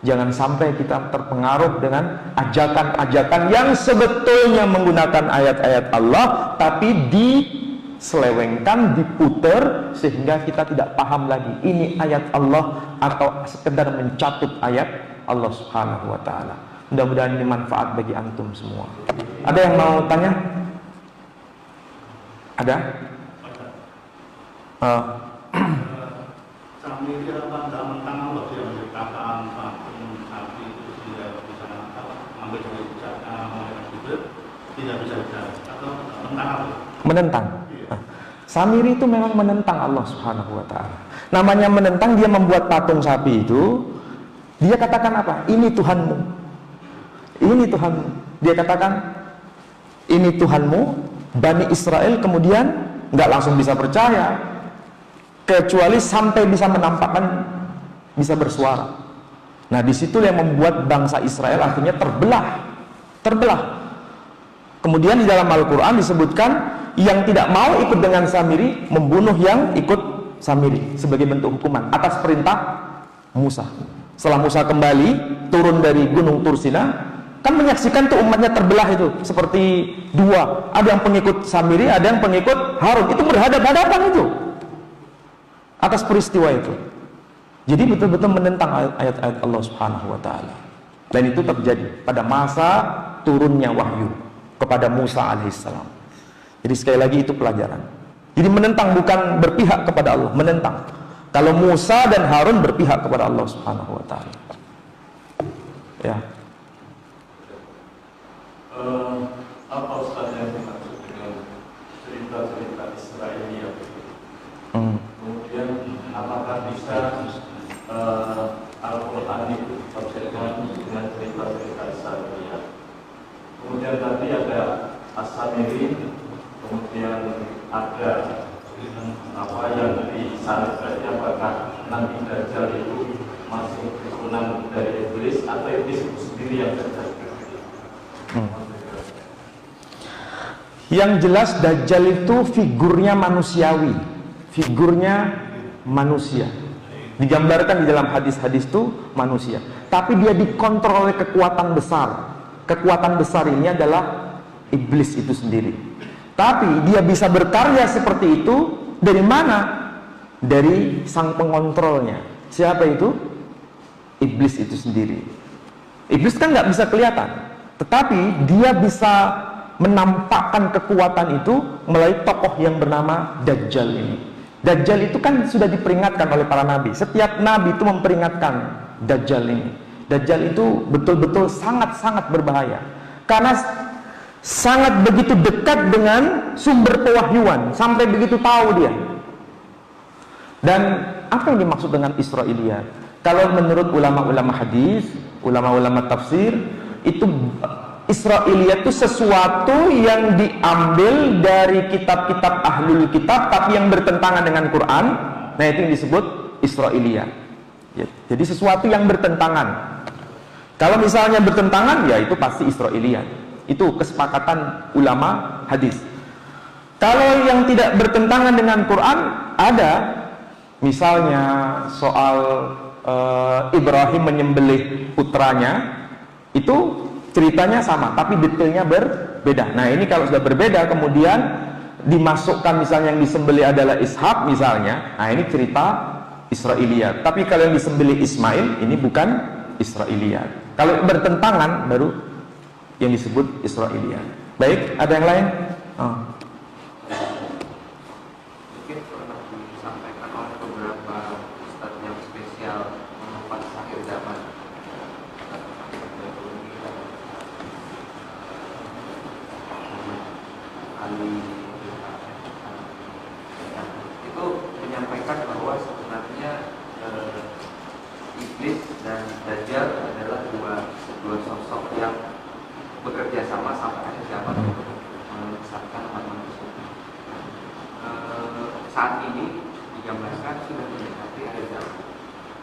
Jangan sampai kita terpengaruh dengan ajakan-ajakan yang sebetulnya menggunakan ayat-ayat Allah, tapi diselewengkan, diputer, sehingga kita tidak paham lagi ini ayat Allah atau sekedar mencatut ayat Allah Subhanahu wa Ta'ala. Mudah-mudahan ini manfaat bagi antum semua. Ada yang mau tanya? Ada? Kami tidak mentang-mentang Allah yang menciptakan sapi itu tidak bisa ambil dari tidak bisa bicara atau mentang apa? Menentang. Samiri itu memang menentang Allah Subhanahu wa Ta'ala. Namanya menentang, dia membuat patung sapi itu, dia katakan apa? Ini Tuhanmu. Ini Tuhanmu. Dia katakan ini Tuhanmu. Bani Israel kemudian nggak langsung bisa percaya, kecuali sampai bisa menampakkan, bisa bersuara. Nah, disitulah yang membuat bangsa Israel akhirnya terbelah. Kemudian di dalam Al-Quran disebutkan yang tidak mau ikut dengan Samiri membunuh yang ikut Samiri sebagai bentuk hukuman atas perintah Musa. Setelah Musa kembali turun dari Gunung Tursina, kan menyaksikan tuh umatnya terbelah itu seperti dua, ada yang pengikut Samiri, ada yang pengikut Harun, itu berhadapan-hadapan itu atas peristiwa itu. Jadi betul-betul menentang ayat-ayat Allah Subhanahu wa Ta'ala. Dan itu terjadi pada masa turunnya wahyu kepada Musa alaihissalam. Jadi sekali lagi itu pelajaran. Jadi menentang bukan berpihak kepada Allah, menentang. Kalau Musa dan Harun berpihak kepada Allah Subhanahu wa Ta'ala. Ya. Apa Ustaz yang dimaksud dengan cerita-cerita Israelia? Kemudian apakah bisa Al-Quran itu ditafsirkan dengan cerita-cerita Israelia? Kemudian tadi ada As-Samiri, kemudian ada apa yang disandarkan, apakah Nabi Dajjal itu masih keturunan dari iblis atau iblis itu sendiri yang terjadi? Yang jelas Dajjal itu figurnya manusiawi, figurnya manusia, digambarkan di dalam hadis-hadis itu manusia, tapi dia dikontrol oleh kekuatan besar. Kekuatan besar ini adalah iblis itu sendiri. Tapi dia bisa berkarya seperti itu dari mana? Dari sang pengontrolnya. Siapa itu? Iblis itu sendiri. Iblis kan nggak bisa kelihatan, tetapi dia bisa menampakkan kekuatan itu melalui tokoh yang bernama Dajjal ini. Dajjal itu kan sudah diperingatkan oleh para nabi. Setiap nabi itu memperingatkan Dajjal ini. Dajjal itu betul-betul sangat-sangat berbahaya, karena sangat begitu dekat dengan sumber pewahyuan, sampai begitu tahu dia. Dan apa yang dimaksud dengan Israiliyat? Kalau menurut ulama-ulama hadis, ulama-ulama tafsir, itu Israiliyat itu sesuatu yang diambil dari kitab-kitab ahlul kitab tapi yang bertentangan dengan Quran. Nah, itu yang disebut Israiliyat. Ya, jadi sesuatu yang bertentangan. Kalau misalnya bertentangan, ya itu pasti Israiliyat. Itu kesepakatan ulama hadis. Kalau yang tidak bertentangan dengan Quran, ada misalnya soal Ibrahim menyembelih putranya, itu ceritanya sama, tapi detailnya berbeda. Nah, ini kalau sudah berbeda, kemudian dimasukkan misalnya yang disembelih adalah Ishak misalnya, nah ini cerita Israiliyat. Tapi kalau yang disembelih Ismail, ini bukan Israiliyat. Kalau bertentangan, baru yang disebut Israiliyat. Baik, ada yang lain? Oh. Mungkin pernah disampaikan oleh beberapa ustadz yang spesial mengenai akhir zaman. Ali itu menyampaikan bahwa sebenarnya iblis dan Dajjal adalah dua sosok yang bekerja sama sampai akhir zaman untuk membesarkan umat manusia. Saat ini digambarkan sudah mendekati akhir zaman.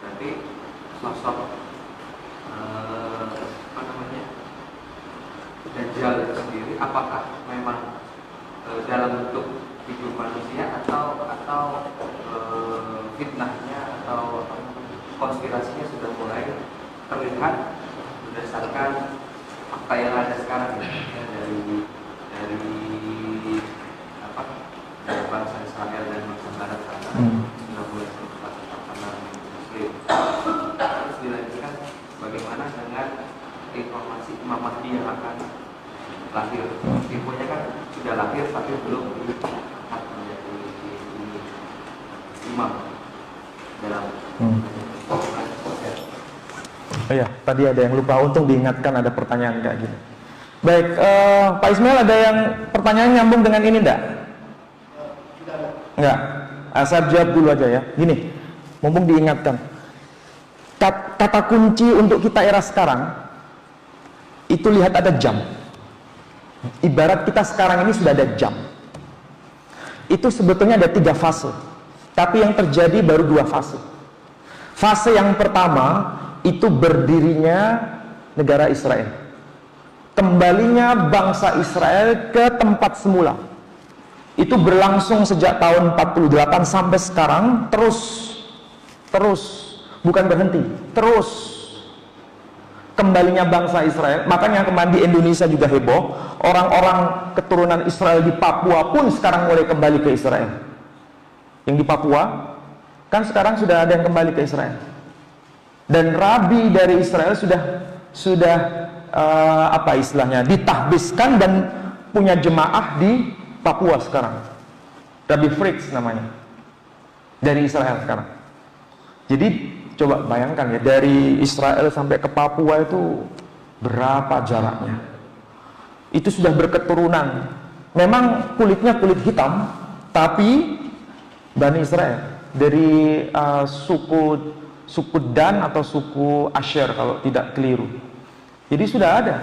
Berarti sosok Dajjal itu sendiri apakah memang dalam bentuk hidup manusia atau fitnahnya atau konspirasinya sudah mulai terlihat berdasarkan fakta yang ada sekarang ya, dari bangsa Israel dan bangsa Barat sana sudah mulai terlihat tekanan Muslim. Terus dilanjutkan bagaimana dengan informasi Imam Mahdi yang akan lahir. Infonya kan sudah lahir tapi belum diangkat menjadi imam dalam Oh ya, tadi ada yang lupa, untung diingatkan ada pertanyaan kayak gini. Baik, Pak Ismail ada yang pertanyaan nyambung dengan ini enggak? Enggak. Saya jawab dulu aja ya. Gini, mumpung diingatkan. Kata kunci untuk kita era sekarang itu lihat ada jam. Ibarat kita sekarang ini sudah ada jam. Itu sebetulnya ada 3 fase. Tapi yang terjadi baru 2 fase. Fase yang pertama itu berdirinya negara Israel. Kembalinya bangsa Israel ke tempat semula. Itu berlangsung sejak tahun 48 sampai sekarang, terus bukan berhenti, terus kembalinya bangsa Israel. Makanya kemarin di Indonesia juga heboh, orang-orang keturunan Israel di Papua pun sekarang mulai kembali ke Israel. Yang di Papua kan sekarang sudah ada yang kembali ke Israel. Dan rabi dari Israel sudah apa istilahnya, ditahbiskan dan punya jemaah di Papua sekarang. Rabbi Fritz namanya, dari Israel sekarang. Jadi coba bayangkan ya, dari Israel sampai ke Papua itu berapa jaraknya. Itu sudah berketurunan. Memang kulitnya kulit hitam, tapi Bani Israel dari suku Dan atau suku Asher kalau tidak keliru. Jadi sudah ada.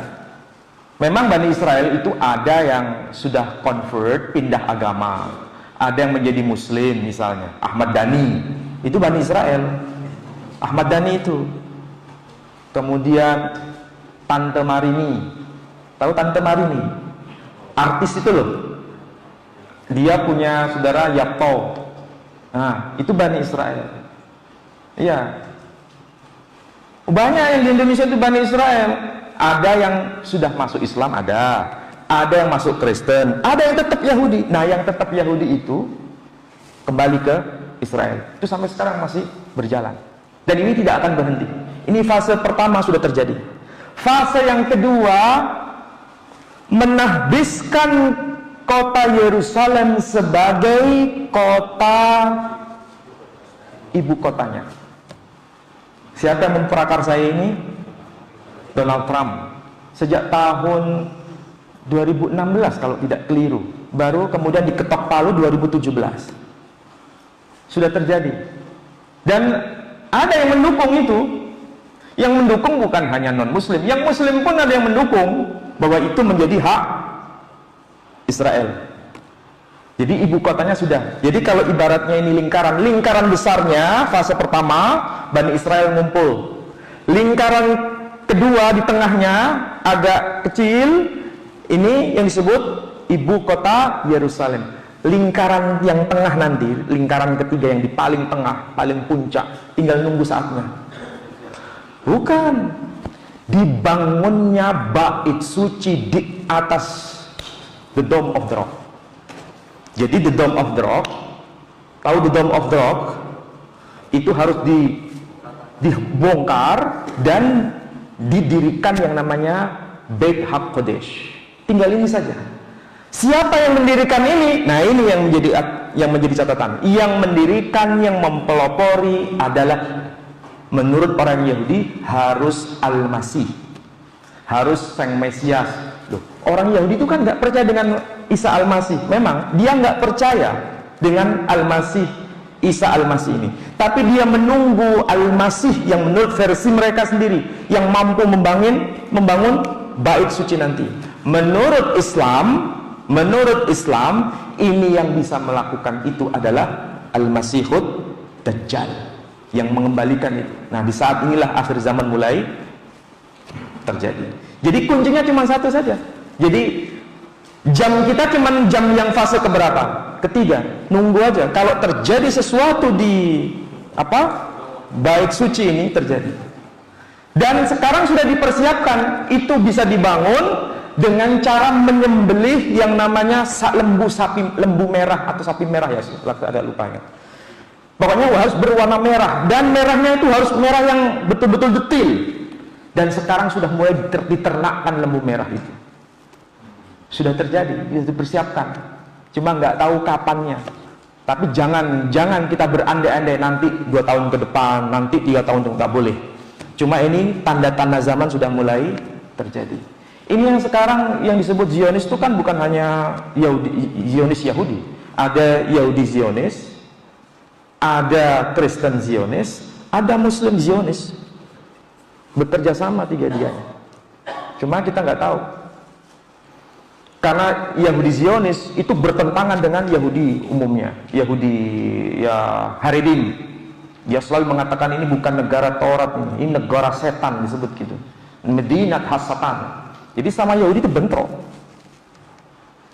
Memang Bani Israel itu ada yang sudah convert, pindah agama. Ada yang menjadi Muslim misalnya. Ahmad Dhani, itu Bani Israel. Ahmad Dhani itu. Kemudian Tante Marini. Tahu Tante Marini? Artis itu loh. Dia punya saudara Yapto. Nah, itu Bani Israel. Iya. Banyak yang di Indonesia itu Bani Israel. Ada yang sudah masuk Islam, ada yang masuk Kristen, ada yang tetap Yahudi. Nah, yang tetap Yahudi itu kembali ke Israel. Itu sampai sekarang masih berjalan. Dan ini tidak akan berhenti. Ini fase pertama sudah terjadi. Fase yang kedua, menahbiskan kota Yerusalem sebagai kota ibu kotanya. Siapa yang memprakarsa ini? Donald Trump. Sejak tahun 2016 kalau tidak keliru. Baru kemudian diketok palu 2017. Sudah terjadi. Dan ada yang mendukung itu. Yang mendukung bukan hanya non-muslim, yang muslim pun ada yang mendukung bahwa itu menjadi hak Israel. Jadi ibu kotanya sudah. Jadi kalau ibaratnya ini lingkaran besarnya fase pertama Bani Israel ngumpul. Lingkaran kedua di tengahnya agak kecil, ini yang disebut ibu kota Yerusalem. Lingkaran yang tengah nanti, lingkaran ketiga yang di paling tengah, paling puncak, tinggal nunggu saatnya. Bukan, dibangunnya bait suci di atas the Dome of the Rock. Jadi the Dome of the Rock, tahu the Dome of the Rock? Itu harus dibongkar dan didirikan yang namanya Beit HaKodesh. Tinggal ini saja. Siapa yang mendirikan ini? Nah, ini yang menjadi catatan. Yang mendirikan, yang mempelopori adalah menurut orang Yahudi harus Al-Masih, harus Sang Mesias. Loh, orang Yahudi itu kan nggak percaya dengan Isa Al-Masih. Memang dia nggak percaya dengan Al-Masih, Isa Al-Masih ini. Tapi dia menunggu Al-Masih yang menurut versi mereka sendiri, yang mampu membangun bait suci nanti. Menurut Islam, ini yang bisa melakukan itu adalah Al-Masihud Dajjal, yang mengembalikan itu. Nah, di saat inilah akhir zaman mulai terjadi. Jadi kuncinya cuma satu saja. Jadi jam kita cuma jam yang fase keberapa? Ketiga. Nunggu aja. Kalau terjadi sesuatu di bait suci ini terjadi. Dan sekarang sudah dipersiapkan, itu bisa dibangun dengan cara menyembelih yang namanya lembu merah atau sapi merah ya, agak lupa ya. Pokoknya harus berwarna merah, dan merahnya itu harus merah yang betul-betul detil. Dan sekarang sudah mulai diternakkan lembu merah itu. Sudah terjadi, sudah dipersiapkan. Cuma nggak tahu kapannya. Tapi jangan kita berandai-andai nanti 2 tahun ke depan, nanti 3 tahun nggak boleh. Cuma ini tanda-tanda zaman sudah mulai terjadi. Ini yang sekarang yang disebut Zionis itu kan bukan hanya Zionis Yahudi. Ada Yahudi Zionis, ada Kristen Zionis, ada Muslim Zionis. Bekerja sama tiga-tiganya. Cuma kita nggak tahu. Karena Yahudi Zionis itu bertentangan dengan Yahudi umumnya. Yahudi ya Haredim. Dia selalu mengatakan ini bukan negara Taurat, ini negara setan, disebut gitu. Medinat Hasatan. Jadi sama Yahudi itu bentrok.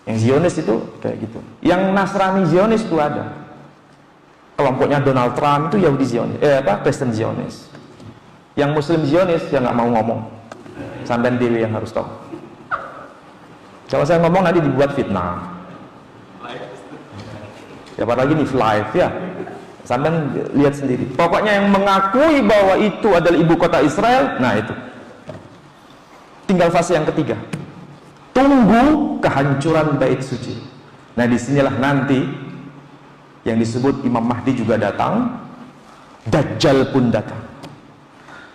Yang Zionis itu kayak gitu. Yang Nasrani Zionis itu ada. Kelompoknya Donald Trump itu Yahudi Zionis, Kristen Zionis. Yang Muslim Zionis ya nggak mau ngomong. Sampai Dewi yang harus tahu. Kalau saya ngomong nanti dibuat fitnah. Ya apalagi nih live ya. Sampai lihat sendiri. Pokoknya yang mengakui bahwa itu adalah ibu kota Israel, nah itu. Tinggal fase yang ketiga. Tunggu kehancuran bait suci. Nah disinilah nanti yang disebut Imam Mahdi juga datang, Dajjal pun datang.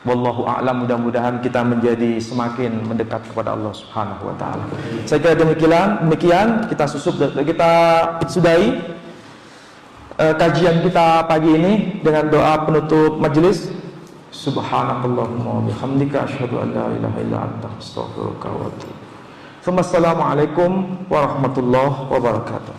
Wallahu a'lam, mudah-mudahan kita menjadi semakin mendekat kepada Allah Subhanahu wa taala. Saya kira demikian kita sudahi kajian kita pagi ini dengan doa penutup majelis. Subhanakallahumma wa bihamdika asyhadu an la ilaha illa anta astaghfiruka wa atubu ilaik. Assalamualaikum warahmatullahi wabarakatuh.